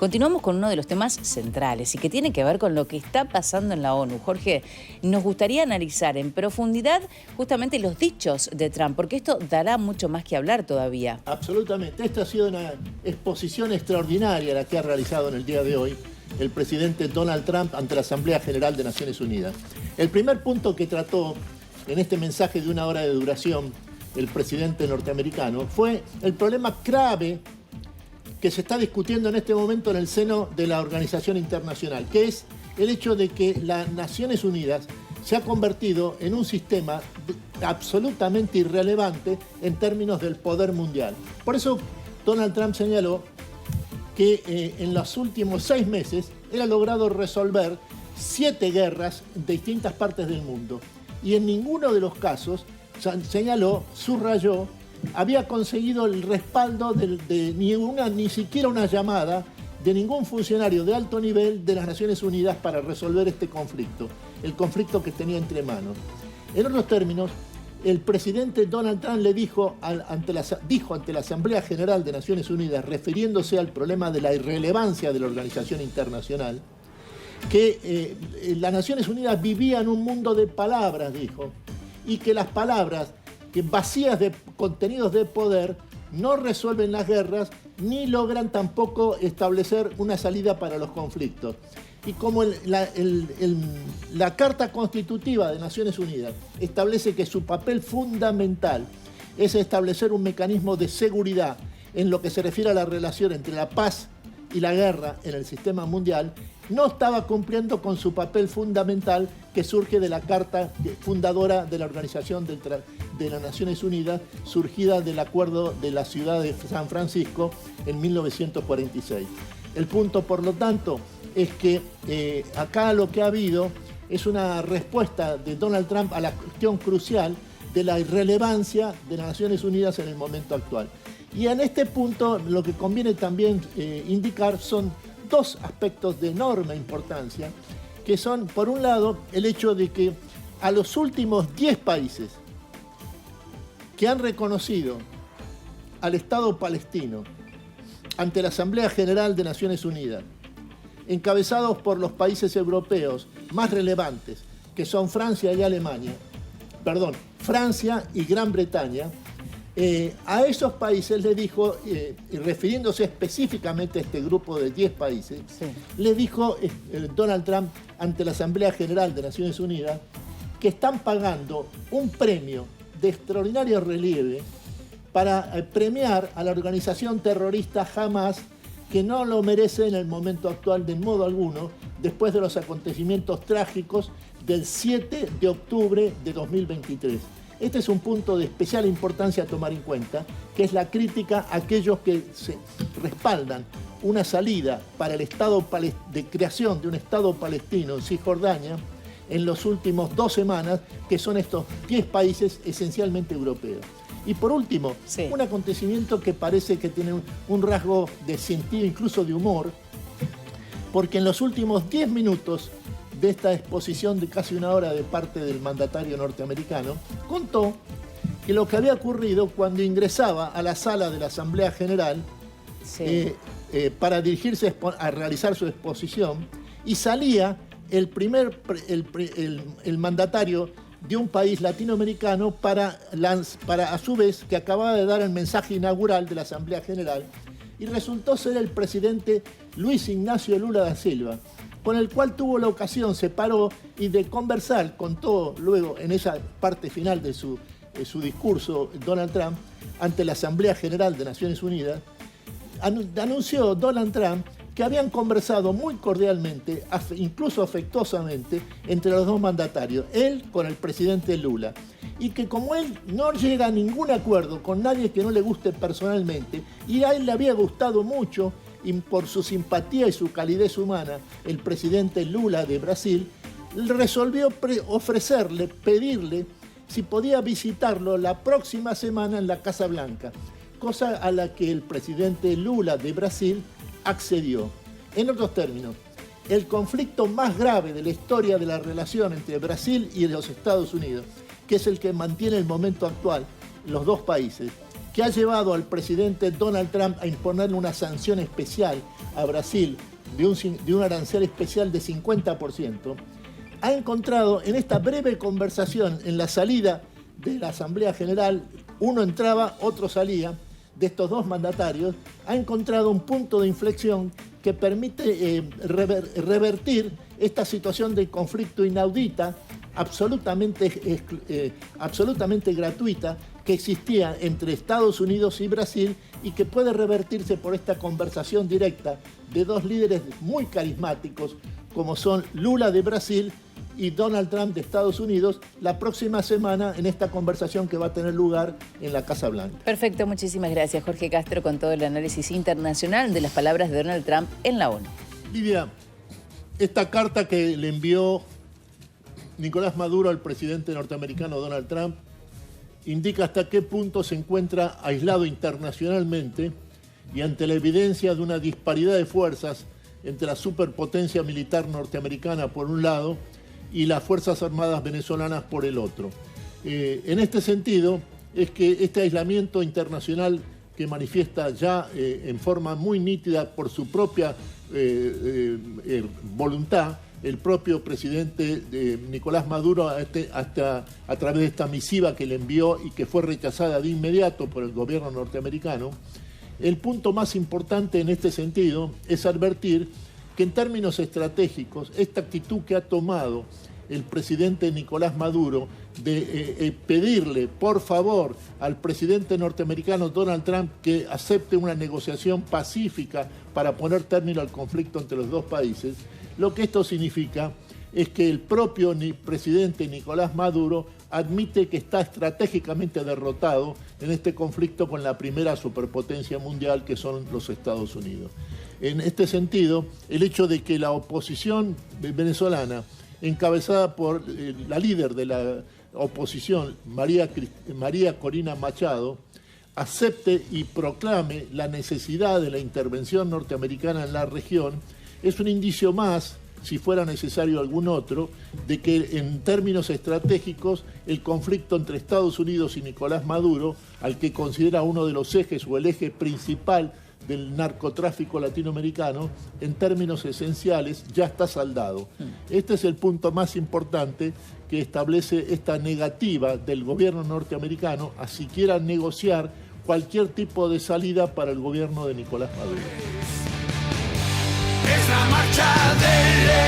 Continuamos con uno de los temas centrales y que tiene que ver con lo que está pasando en la ONU. Jorge, nos gustaría analizar en profundidad justamente los dichos de Trump, porque esto dará mucho más que hablar todavía. Absolutamente. Esta ha sido una exposición extraordinaria la que ha realizado en el día de hoy el presidente Donald Trump ante la Asamblea General de Naciones Unidas. El primer punto que trató en este mensaje de 1 hora de duración el presidente norteamericano fue el problema grave que se está discutiendo en este momento en el seno de la organización internacional, que es el hecho de que las Naciones Unidas se ha convertido en un sistema absolutamente irrelevante en términos del poder mundial. Por eso Donald Trump señaló que en los últimos 6 meses él ha logrado resolver 7 guerras en distintas partes del mundo. Y en ninguno de los casos, señaló, subrayó, había conseguido el respaldo de ni siquiera una llamada de ningún funcionario de alto nivel de las Naciones Unidas para resolver este conflicto, el conflicto que tenía entre manos. En otros términos, el presidente Donald Trump le dijo ante la Asamblea General de Naciones Unidas, refiriéndose al problema de la irrelevancia de la organización internacional, que las Naciones Unidas vivían en un mundo de palabras, dijo, y que las palabras que vacías de contenidos de poder no resuelven las guerras ni logran tampoco establecer una salida para los conflictos. Y como la Carta Constitutiva de Naciones Unidas establece que su papel fundamental es establecer un mecanismo de seguridad en lo que se refiere a la relación entre la paz y la guerra en el sistema mundial, no estaba cumpliendo con su papel fundamental que surge de la Carta fundadora de la Organización de las Naciones Unidas, surgida del Acuerdo de la Ciudad de San Francisco en 1946. El punto, por lo tanto, es que acá lo que ha habido es una respuesta de Donald Trump a la cuestión crucial de la irrelevancia de las Naciones Unidas en el momento actual. Y en este punto lo que conviene también indicar son 2 aspectos de enorme importancia, que son, por un lado, el hecho de que a los últimos 10 países que han reconocido al Estado palestino ante la Asamblea General de Naciones Unidas, encabezados por los países europeos más relevantes, que son Francia y Gran Bretaña, a esos países le dijo, refiriéndose específicamente a este grupo de 10 países, sí, le dijo Donald Trump ante la Asamblea General de Naciones Unidas que están pagando un premio de extraordinario relieve para premiar a la organización terrorista Hamas, que no lo merece en el momento actual de modo alguno, después de los acontecimientos trágicos del 7 de octubre de 2023. Este es un punto de especial importancia a tomar en cuenta, que es la crítica a aquellos que se respaldan una salida para el Estado de creación de un Estado palestino en Cisjordania en los últimos 2 semanas, que son estos 10 países esencialmente europeos. Y por último, sí, un acontecimiento que parece que tiene un rasgo de sentido, incluso de humor, porque en los últimos 10 minutos de esta exposición de casi 1 hora de parte del mandatario norteamericano, contó que lo que había ocurrido cuando ingresaba a la sala de la Asamblea General, sí, para dirigirse a realizar su exposición, y salía el mandatario de un país latinoamericano para a su vez, que acababa de dar el mensaje inaugural de la Asamblea General, y resultó ser el presidente Luis Ignacio Lula da Silva, con el cual tuvo la ocasión, se paró y de conversar, contó luego en esa parte final de su discurso Donald Trump ante la Asamblea General de Naciones Unidas, anunció Donald Trump que habían conversado muy cordialmente, incluso afectuosamente, entre los 2 mandatarios, él con el presidente Lula, y que como él no llega a ningún acuerdo con nadie que no le guste personalmente, y a él le había gustado mucho, y por su simpatía y su calidez humana, el presidente Lula de Brasil, resolvió pedirle si podía visitarlo la próxima semana en la Casa Blanca, cosa a la que el presidente Lula de Brasil accedió. En otros términos, el conflicto más grave de la historia de la relación entre Brasil y los Estados Unidos, que es el que mantiene el momento actual los 2 países, que ha llevado al presidente Donald Trump a imponerle una sanción especial a Brasil de un arancel especial de 50%, ha encontrado en esta breve conversación en la salida de la Asamblea General, uno entraba, otro salía, de estos dos mandatarios, ha encontrado un punto de inflexión que permite revertir esta situación de conflicto inaudita, absolutamente gratuita, que existía entre Estados Unidos y Brasil y que puede revertirse por esta conversación directa de dos líderes muy carismáticos como son Lula de Brasil y Donald Trump de Estados Unidos la próxima semana en esta conversación que va a tener lugar en la Casa Blanca. Perfecto, muchísimas gracias Jorge Castro con todo el análisis internacional de las palabras de Donald Trump en la ONU. Lidia, esta carta que le envió Nicolás Maduro al presidente norteamericano Donald Trump indica hasta qué punto se encuentra aislado internacionalmente y ante la evidencia de una disparidad de fuerzas entre la superpotencia militar norteamericana por un lado y las Fuerzas Armadas venezolanas por el otro. En este sentido, es que este aislamiento internacional que manifiesta ya en forma muy nítida por su propia voluntad, el propio presidente Nicolás Maduro hasta a través de esta misiva que le envió y que fue rechazada de inmediato por el gobierno norteamericano. El punto más importante en este sentido es advertir que en términos estratégicos esta actitud que ha tomado el presidente Nicolás Maduro de pedirle por favor al presidente norteamericano Donald Trump que acepte una negociación pacífica para poner término al conflicto entre los dos países, lo que esto significa es que el propio presidente Nicolás Maduro admite que está estratégicamente derrotado en este conflicto con la primera superpotencia mundial que son los Estados Unidos. En este sentido, el hecho de que la oposición venezolana, encabezada por la líder de la oposición, María Corina Machado, acepte y proclame la necesidad de la intervención norteamericana en la región, es un indicio más, si fuera necesario algún otro, de que en términos estratégicos el conflicto entre Estados Unidos y Nicolás Maduro, al que considera uno de los ejes o el eje principal del narcotráfico latinoamericano, en términos esenciales ya está saldado. Este es el punto más importante que establece esta negativa del gobierno norteamericano a siquiera negociar cualquier tipo de salida para el gobierno de Nicolás Maduro. Es la marcha del